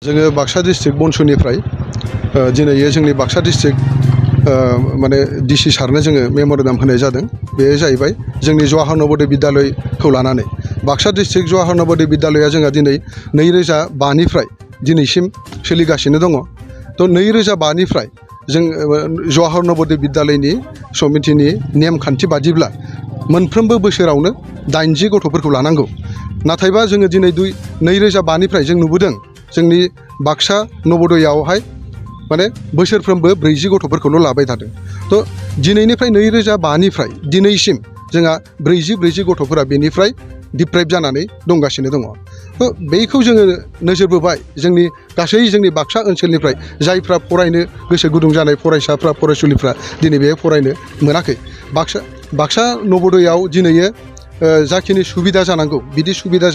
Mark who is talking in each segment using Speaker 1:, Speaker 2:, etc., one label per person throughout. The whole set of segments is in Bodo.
Speaker 1: जोङो बाक्सा डिस्ट्रिक्ट बनसुनिफ्राय दिनै जोंनि बाक्सा डिस्ट्रिक्ट माने डिसि सारनो जोङो मेम'रेन्डाम होनाय जादों। बे जाहैबाय जोंनि जवाहर नवोदय बिद्यालयखौ लानानै बाक्सा डिस्ट्रिक्ट जवाहर नवोदय बिद्यालया जोंहा दिनै 2005निफ्राय दिनैसिम सोलिगासिनो दङ। थ' 2005निफ्राय जों जवाहर नवोदय बिद्यालयनि समितिनि नेमखान्थि बादिब्ला मोनफ्रोमबो बोसोरावनो 80 गथ'फोरखौ लानांगौ। नाथायबा जोङो दिनै 2005निफ्राय जों नुबोदों जोंनि बाक्सा नवोदयावहाय माने बोसोरफ्रोमबो 40 गथ'फोरखौल' लाबाय थादों। थ' दिनैनिफ्राय 2005निफ्राय दिनैसिम जोंहा 40 गथ'फोरा बेनिफ्राय डिप्राइभ जानानै दंगासिनो दङ। थ' बेखौ जोङो नोजोर बोबाय जोंनि बाक्सा ओनसोलनिफ्राय जायफ्रा फरायनो गोसो गुदुं जानाय फरायसाफ्रा फरायसुलिफ्रा दिनै बे फरायनो मोनाखै। बाक्सा नवोदयाव दिनै जाखिनि सुबिदा जानांगौ बिदि सुबिदा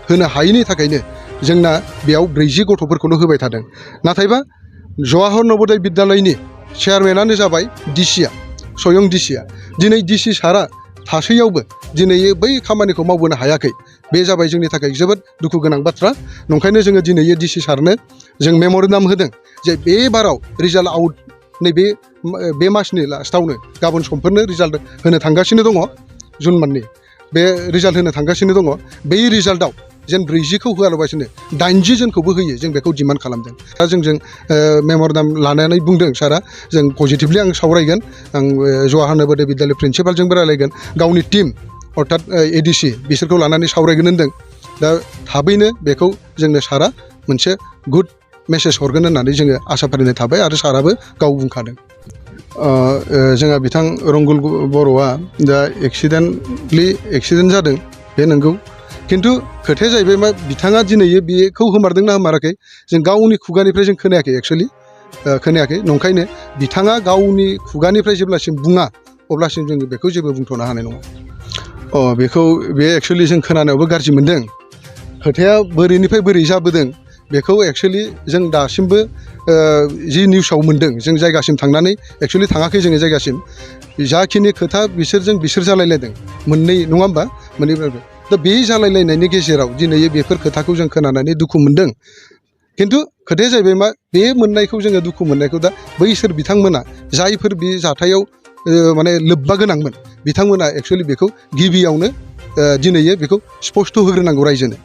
Speaker 1: होनो हायैनि थाखायनो जोंना बेयाव 40 गथ'फोरखौल' होबाय थादों। नाथायबा जवाहर नवोदय बिद्यालयनि चेयारमेनानो जाबाय डिसिआ स्वयं डिसिआ। दिनै डिसि सारा थासैयावबो दिनै बै खामानिखौ मावबोनो हायाखै। बे जाबाय जोंनि थाखाय जोबोद दुखु गोनां बाथ्रा। नंखायनो जोङो दिनै डिसि सारनो जों मेम'रेन्डाम होदों जे बे बाराव रिजाल्ट आउट बे मासनि लास्टआवनो गाबोन समफोरनो रिजाल्ट होनो थांगासिनो दङ। जुन मान्थनि बे रिजाल्ट होनो थांगासिनो दङ। बै रिजाल्टआव जेन 40खौ होआलाबासिनो 80 जनखौबो होयो जों बेखौ डिमान्ड खालामदों। दा जोंजों मेम'रेन्डाम लानानै बुंदों सारा जों पजिटिभलि आं सावरायगोन। आं जवाहर नवोदय बिद्यालय प्रिन्सिपालजोंबो रायलायगोन, गावनि टीम अर्थात एडिसि बिसोरखौ लानानै सावरायगोन होनदों। दा थाबैनो बेखौ जोंनो सारा मोनसे गुड मेसेज हरगोन होननानै जोङो आसा फारिनाय थाबाय आरो साराबो गाव बुंखादों। जोंहा बिथां रंगुल बर'आ दा एक्सिडेन्ट जादों बे नंगौ। खिन्थु खोथाया जाहैबाय मा बिथाङा दिनै बेखौ होमारदोंना होमाराखै जों गावनि खुगानिफ्राय जों खोनायाखै। एक्सुवेलि खोनायाखै। नंखायनो बिथाङा गावनि खुगानिफ्राय जेब्लासिम बुङा अब्लासिम जों बेखौ जेबो बुंथ'नो हानाय नङा। बे एक्सुवेलि जों खोनानायावबो गाज्रि मोनदों। खोथाया बोरैनिफ्राय बोरै जाबोदों बेखौ एक्सुवेलि जों दासिमबो जि निउसाव मोन्दों जों जायगासिम थांनानै एक्सुवेलि थाङाखै जोङो जायगासिम। जाखिनि खोथा बिसोर जालायलायदों मोननै नङा होमबा मोननैब्लाबो। दा बे जालायलायनायनि गेजेराव दिनै बेफोर खोथाखौ जों खोनानानै दुखु मोनदों। खिन्थु खोथाया जाहैबाय मा बे मोननायखौ जोङो दुखु मोननायखौ दा बैसोर बिथांमोना जायफोर बे जाथायाव माने लोब्बा गोनांमोन बिथांमोना एक्सुवेलि बेखौ गिबियावनो दिनै बेखौ स्पष्ट होग्रोनांगौ रायजोनो।